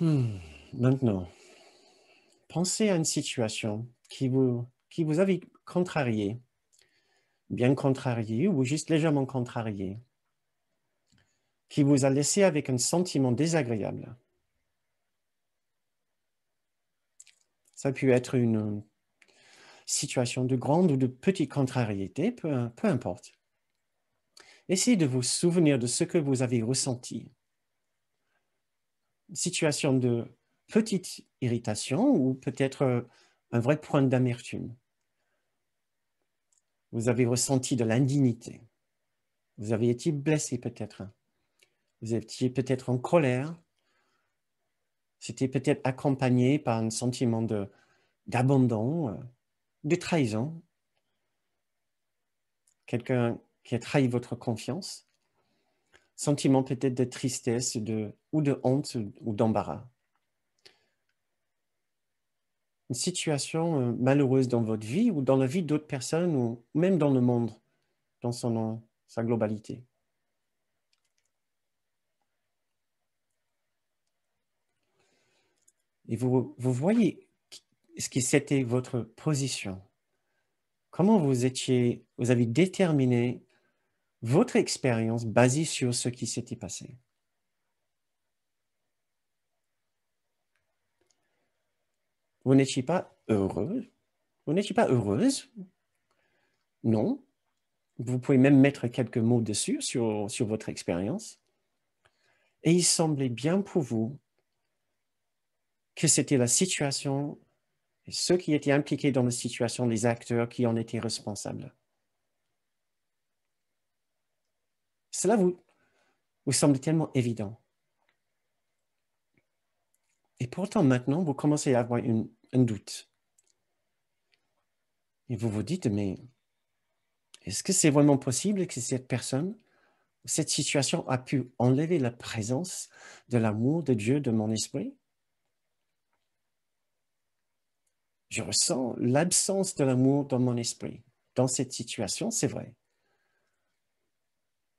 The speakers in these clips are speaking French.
Maintenant, pensez à une situation qui vous avait contrarié, bien contrarié ou juste légèrement contrarié, qui vous a laissé avec un sentiment désagréable. Ça peut être une situation de grande ou de petite contrariété, peu importe. Essayez de vous souvenir de ce que vous avez ressenti. Une situation de petite irritation ou peut-être un vrai point d'amertume. Vous avez ressenti de l'indignité. Vous avez été blessé peut-être. Vous étiez peut-être en colère. C'était peut-être accompagné par un sentiment d'abandon, de trahison. Quelqu'un qui a trahi votre confiance. Sentiment peut-être de tristesse ou de honte ou d'embarras. Une situation malheureuse dans votre vie ou dans la vie d'autres personnes ou même dans le monde, dans sa globalité. Et vous voyez ce que c'était votre position. Comment vous avez déterminé votre expérience basée sur ce qui s'était passé. Vous n'étiez pas heureux, vous n'étiez pas heureuse, non. Vous pouvez même mettre quelques mots dessus sur votre expérience. Et il semblait bien pour vous que c'était la situation, et ceux qui étaient impliqués dans la situation, les acteurs qui en étaient responsables. Cela vous semble tellement évident. Et pourtant, maintenant, vous commencez à avoir un doute. Et vous vous dites, mais est-ce que c'est vraiment possible que cette personne, cette situation a pu enlever la présence de l'amour de Dieu de mon esprit? Je ressens l'absence de l'amour dans mon esprit. Dans cette situation, c'est vrai.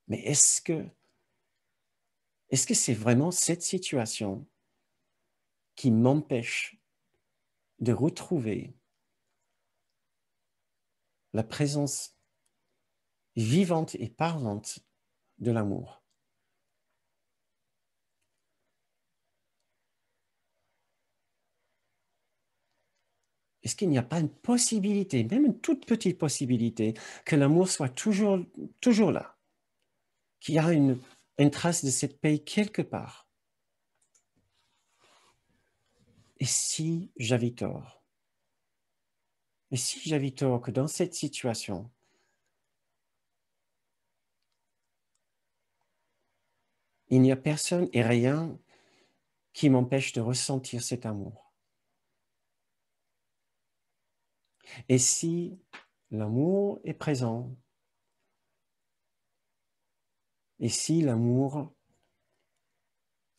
Mais est-ce que c'est vraiment cette situation qui m'empêche de retrouver la présence vivante et parlante de l'amour? Est-ce qu'il n'y a pas une possibilité, même une toute petite possibilité, que l'amour soit toujours là, qu'il y a une trace de cette paix quelque part? Et si j'avais tort? Et si j'avais tort que dans cette situation, il n'y a personne et rien qui m'empêche de ressentir cet amour? Et si l'amour est présent, et si l'amour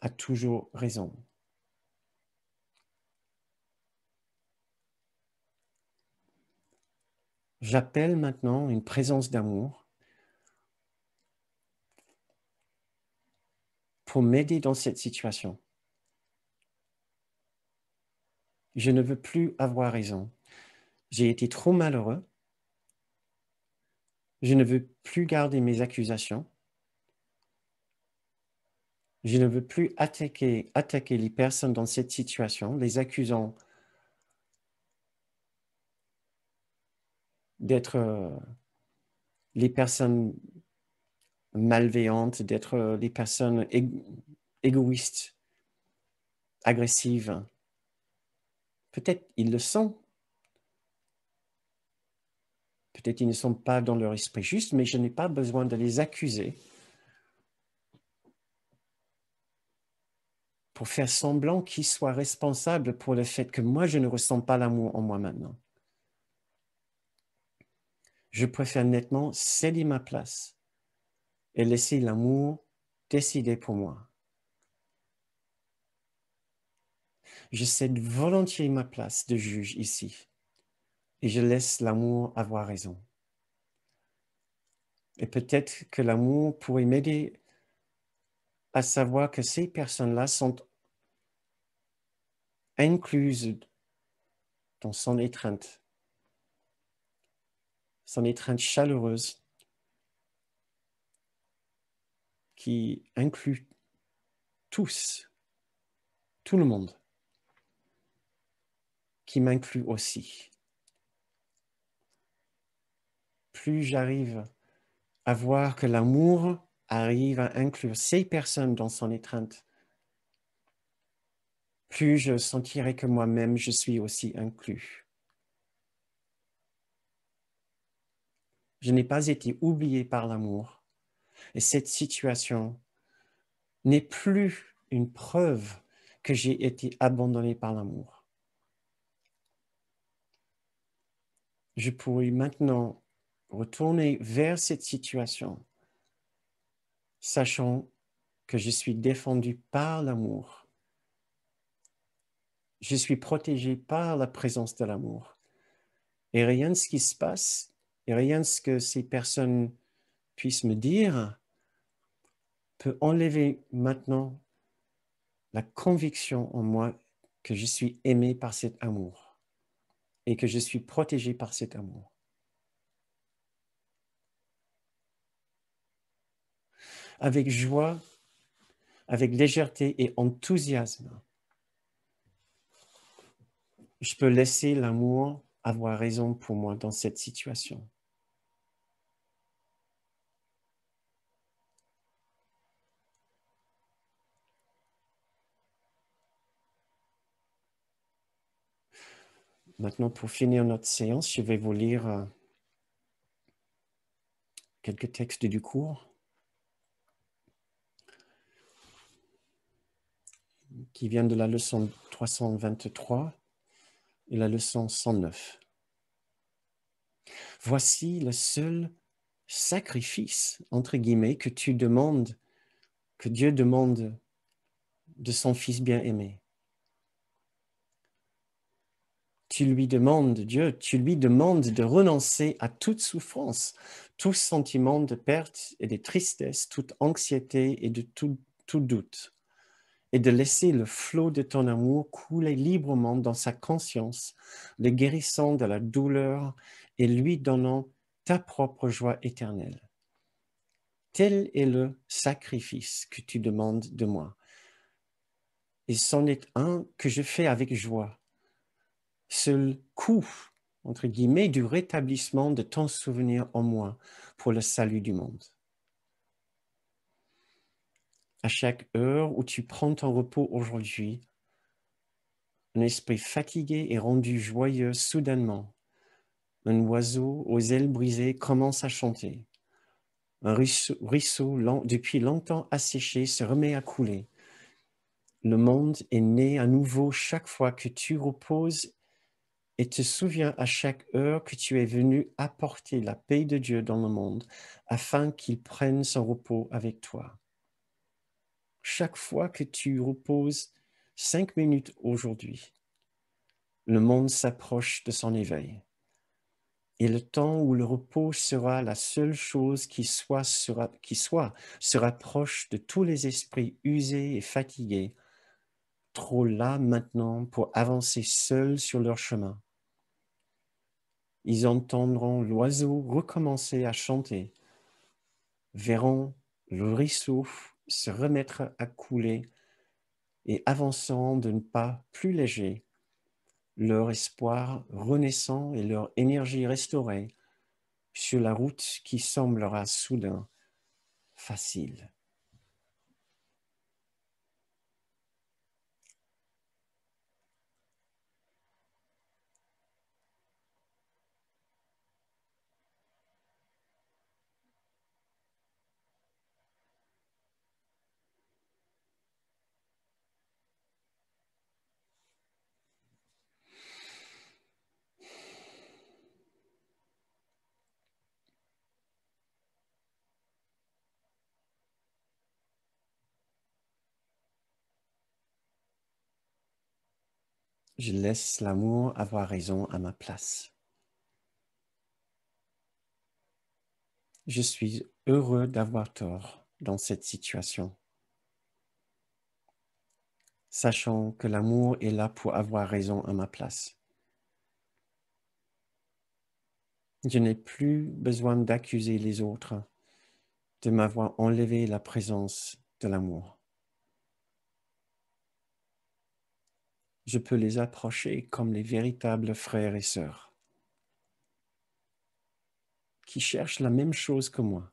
a toujours raison? J'appelle maintenant une présence d'amour pour m'aider dans cette situation. Je ne veux plus avoir raison. J'ai été trop malheureux. Je ne veux plus garder mes accusations. Je ne veux plus attaquer les personnes dans cette situation, les accusant d'être les personnes malveillantes, d'être les personnes égoïstes, agressives. Peut-être ils le sont. Peut-être ils ne sont pas dans leur esprit juste, mais je n'ai pas besoin de les accuser pour faire semblant qu'ils soient responsables pour le fait que moi, je ne ressens pas l'amour en moi maintenant. Je préfère nettement céder ma place et laisser l'amour décider pour moi. Je cède volontiers ma place de juge ici et je laisse l'amour avoir raison. Et peut-être que l'amour pourrait m'aider à savoir que ces personnes-là sont incluse dans son étreinte chaleureuse qui inclut tous, tout le monde, qui m'inclut aussi. Plus j'arrive à voir que l'amour arrive à inclure ces personnes dans son étreinte, plus je sentirai que moi-même, je suis aussi inclus. Je n'ai pas été oublié par l'amour. Et cette situation n'est plus une preuve que j'ai été abandonné par l'amour. Je pourrais maintenant retourner vers cette situation, sachant que je suis défendu par l'amour. Je suis protégé par la présence de l'amour. Et rien de ce qui se passe, et rien de ce que ces personnes puissent me dire peut enlever maintenant la conviction en moi que je suis aimé par cet amour et que je suis protégé par cet amour. Avec joie, avec légèreté et enthousiasme, je peux laisser l'amour avoir raison pour moi dans cette situation. Maintenant, pour finir notre séance, je vais vous lire quelques textes du cours qui viennent de la leçon 323 et la leçon 109. Voici le seul sacrifice, entre guillemets, que Dieu demande de son Fils bien-aimé. Tu lui demandes de renoncer à toute souffrance, tout sentiment de perte et de tristesse, toute anxiété et de tout doute, et de laisser le flot de ton amour couler librement dans sa conscience, le guérissant de la douleur et lui donnant ta propre joie éternelle. Tel est le sacrifice que tu demandes de moi. Et c'en est un que je fais avec joie. Seul coût, entre guillemets, du rétablissement de ton souvenir en moi pour le salut du monde. À chaque heure où tu prends ton repos aujourd'hui, un esprit fatigué est rendu joyeux soudainement. Un oiseau aux ailes brisées commence à chanter. Un ruisseau depuis longtemps asséché se remet à couler. Le monde est né à nouveau chaque fois que tu reposes et te souviens à chaque heure que tu es venu apporter la paix de Dieu dans le monde afin qu'il prenne son repos avec toi. Chaque fois que tu reposes 5 minutes aujourd'hui, le monde s'approche de son éveil. Et le temps où le repos sera la seule chose qui soit se rapproche de tous les esprits usés et fatigués, trop là maintenant pour avancer seuls sur leur chemin. Ils entendront l'oiseau recommencer à chanter, verront le ruisseau se remettre à couler et avançant d'un pas plus léger, leur espoir renaissant et leur énergie restaurée sur la route qui semblera soudain facile. Je laisse l'amour avoir raison à ma place. Je suis heureux d'avoir tort dans cette situation. sachant que l'amour est là pour avoir raison à ma place. Je n'ai plus besoin d'accuser les autres de m'avoir enlevé la présence de l'amour. Je peux les approcher comme les véritables frères et sœurs qui cherchent la même chose que moi.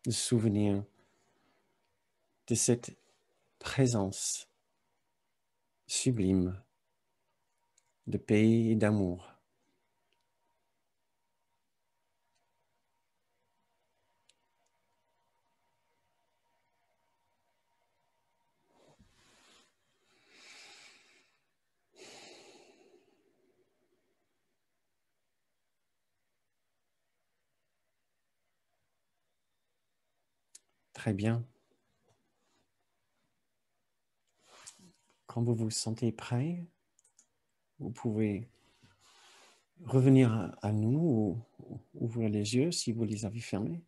Le souvenir de cette présence sublime de paix et d'amour. Très bien. Quand vous vous sentez prêt, vous pouvez revenir à nous ou ouvrir les yeux si vous les avez fermés.